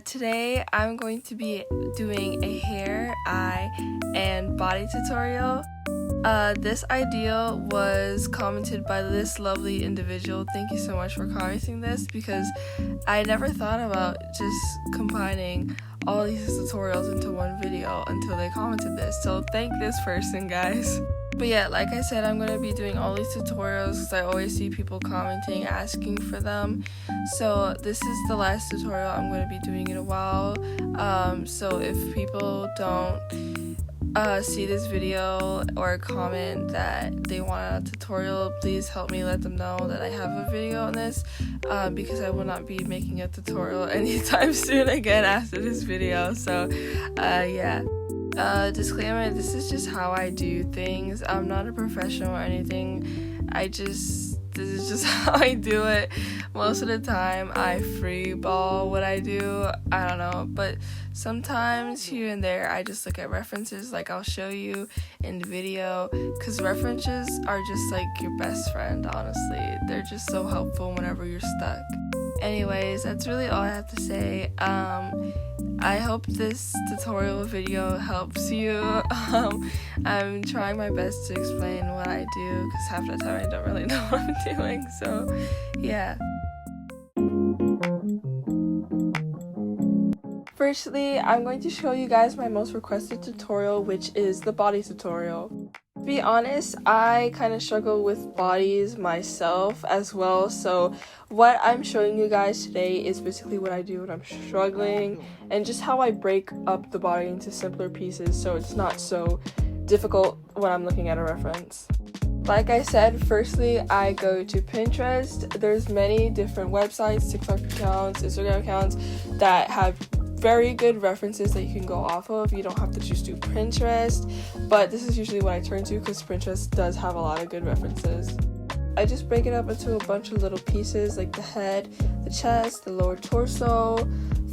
Today I'm going to be doing a hair, eye, and body tutorial. This idea was commented by this lovely individual. Thank you so much for commenting this, because I never thought about just combining all these tutorials into one video until they commented this. So thank this person, guys. But yeah, like I said, I'm going to be doing all these tutorials because I always see people commenting, asking for them. So this is the last tutorial I'm going to be doing in a while. So if people don't see this video or comment that they want a tutorial, please help me let them know that I have a video on this, because I will not be making a tutorial anytime soon again after this video. So yeah. Disclaimer, this is just how I do things. I'm not a professional or anything. This is just how I do it. Most of the time I free ball what I do. I don't know, but sometimes here and there I just look at references, like I'll show you in the video, because references are just like your best friend, honestly. They're just so helpful whenever you're stuck. Anyways, that's really all I have to say. I hope this tutorial video helps you. I'm trying my best to explain what I do, because half the time I don't really know what I'm doing, so yeah. Firstly, I'm going to show you guys my most requested tutorial, which is the body tutorial. To be honest, I kind of struggle with bodies myself as well, so what I'm showing you guys today is basically what I do when I'm struggling, and just how I break up the body into simpler pieces so it's not so difficult when I'm looking at a reference. Like I said, firstly, I go to Pinterest. There's many different websites, TikTok accounts, Instagram accounts that have very good references that you can go off of. You don't have to just do Pinterest, but this is usually what I turn to because Pinterest does have a lot of good references. I just break it up into a bunch of little pieces, like the head, the chest, the lower torso,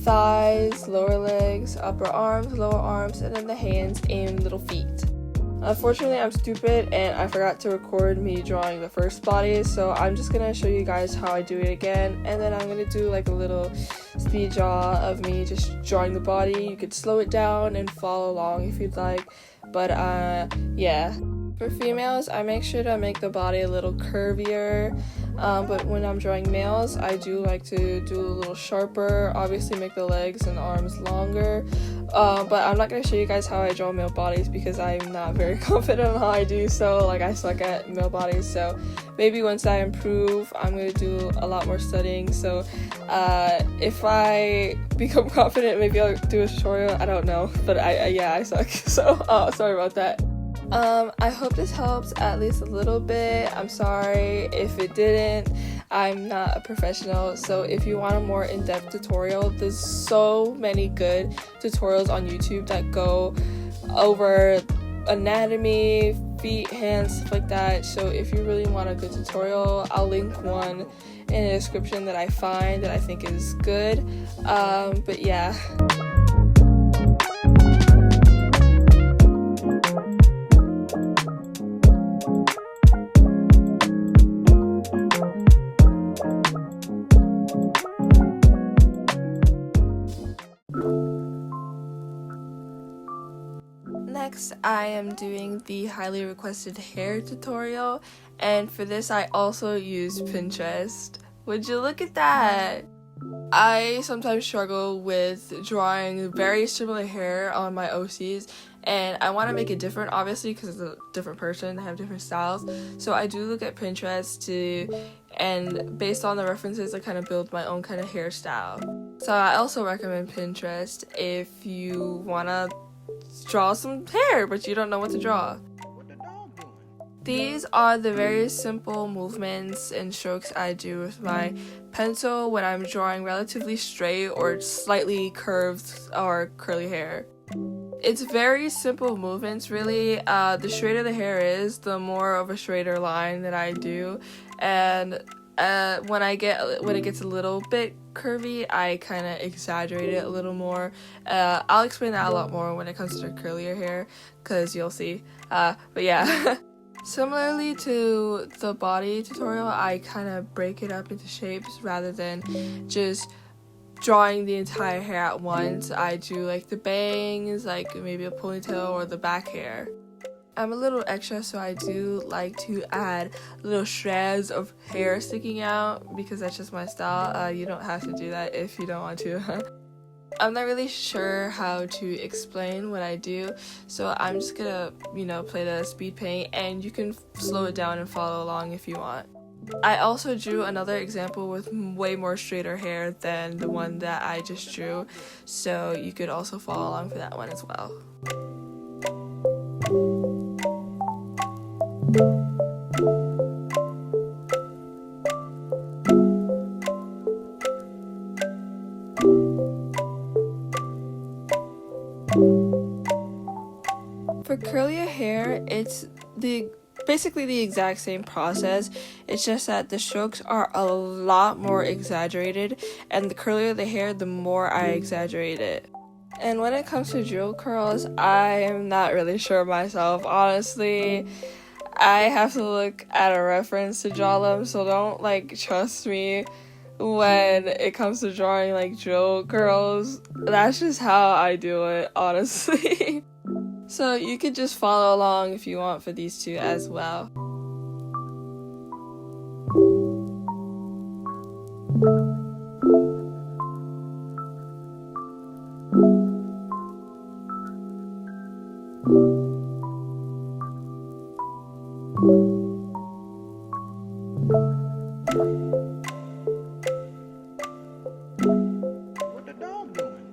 thighs, lower legs, upper arms, lower arms, and then the hands and little feet. Unfortunately, I'm stupid and I forgot to record me drawing the first body, so I'm just gonna show you guys how I do it again, and then I'm gonna do like a little speed draw of me just drawing the body. You could slow it down and follow along if you'd like, but yeah. For females, I make sure to make the body a little curvier, but when I'm drawing males, I do like to do a little sharper, obviously make the legs and arms longer, but I'm not going to show you guys how I draw male bodies because I'm not very confident on how I do so. Like, I suck at male bodies, so maybe once I improve, I'm going to do a lot more studying. So if I become confident, maybe I'll do a tutorial. I don't know, but I suck, so sorry about that. I hope this helps at least a little bit. I'm sorry if it didn't. I'm not a professional, so if you want a more in-depth tutorial, there's so many good tutorials on YouTube that go over anatomy, feet, hands, stuff like that. So if you really want a good tutorial, I'll link one in the description that I find that I think is good. But yeah. Next, I am doing the highly requested hair tutorial, and for this I also use Pinterest. Would you look at that? I sometimes struggle with drawing very similar hair on my OCs, and I want to make it different, obviously, because it's a different person, they have different styles. So I do look at Pinterest and based on the references, I kind of build my own kind of hairstyle. So I also recommend Pinterest if you want to draw some hair but you don't know what to draw. These are the very simple movements and strokes I do with my pencil when I'm drawing relatively straight or slightly curved or curly hair. It's very simple movements, really. The straighter the hair is, the more of a straighter line that I do, and when it gets a little bit curvy, I kind of exaggerate it a little more. I'll explain that a lot more when it comes to curlier hair, because you'll see. But yeah. Similarly to the body tutorial, I kind of break it up into shapes rather than just drawing the entire hair at once. I do like the bangs, like maybe a ponytail or the back hair. I'm a little extra, so I do like to add little strands of hair sticking out because that's just my style. You don't have to do that if you don't want to. I'm not really sure how to explain what I do, so I'm just gonna, play the speed paint, and you can slow it down and follow along if you want. I also drew another example with way more straighter hair than the one that I just drew, so you could also follow along for that one as well. For curlier hair, it's basically the exact same process. It's just that the strokes are a lot more exaggerated, and the curlier the hair, the more I exaggerate it. And when it comes to drill curls, I am not really sure myself, honestly. I have to look at a reference to draw them, so don't trust me when it comes to drawing drill curls. That's just how I do it, honestly. So you could just follow along if you want for these two as well. What the dog doing?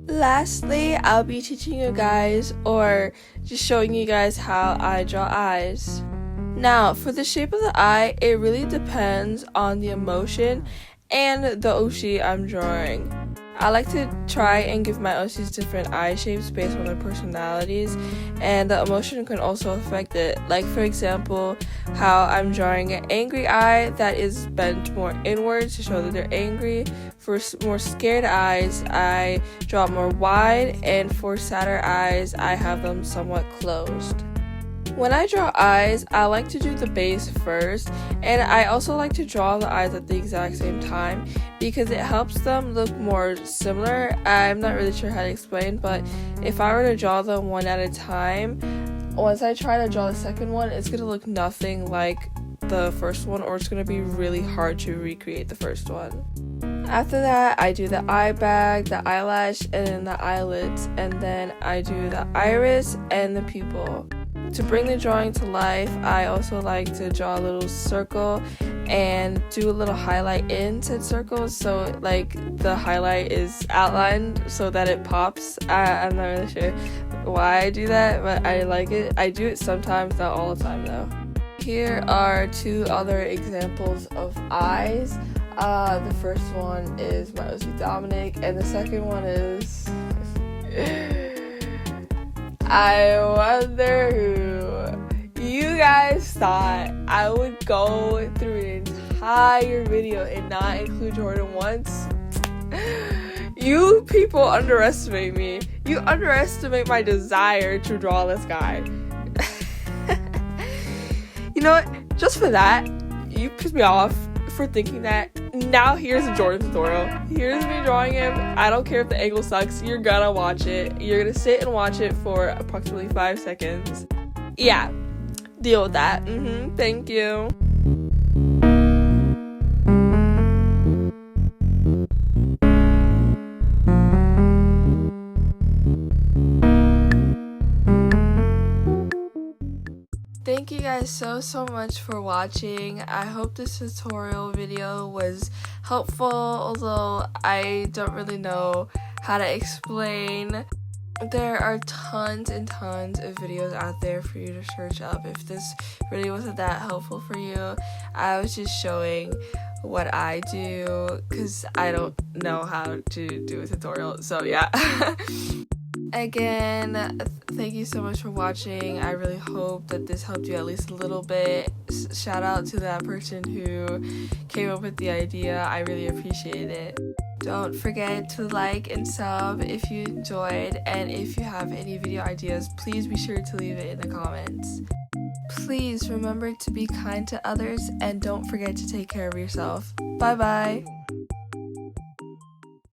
Lastly, I'll be teaching you guys or just showing you guys how I draw eyes. Now, for the shape of the eye, it really depends on the emotion and the oshi I'm drawing. I like to try and give my oshis different eye shapes based on their personalities, and the emotion can also affect it. Like, for example, how I'm drawing an angry eye that is bent more inwards to show that they're angry. For more scared eyes, I draw more wide, and for sadder eyes, I have them somewhat closed. When I draw eyes, I like to do the base first, and I also like to draw the eyes at the exact same time because it helps them look more similar. I'm not really sure how to explain, but if I were to draw them one at a time, once I try to draw the second one, it's going to look nothing like the first one, or it's going to be really hard to recreate the first one. After that, I do the eye bag, the eyelash, and then the eyelids, and then I do the iris and the pupil. To bring the drawing to life, I also like to draw a little circle and do a little highlight in said circle, so the highlight is outlined so that it pops. I'm not really sure why I do that, but I like it. I do it sometimes, not all the time though. Here are two other examples of eyes. The first one is my OC Dominic, and the second one is I wonder who. You guys thought I would go through an entire video and not include Jordan once? You people underestimate me. You underestimate my desire to draw this guy. You know what? Just for that, you pissed me off for thinking that. Now here's a Jordan tutorial. Here's me drawing him. I don't care if the angle sucks. You're gonna watch it. You're gonna sit and watch it for approximately 5 seconds. Yeah, deal with that. Thank you. Thank you guys so much for watching. I hope this tutorial video was helpful, although I don't really know how to explain. There are tons and tons of videos out there for you to search up. If this really wasn't that helpful for you, I was just showing what I do because I don't know how to do a tutorial, so yeah. Again, thank you so much for watching. I really hope that this helped you at least a little bit. Shout out to that person who came up with the idea. I really appreciate it. Don't forget to like and sub if you enjoyed, and if you have any video ideas, please be sure to leave it in the comments. Please remember to be kind to others and don't forget to take care of yourself. Bye bye!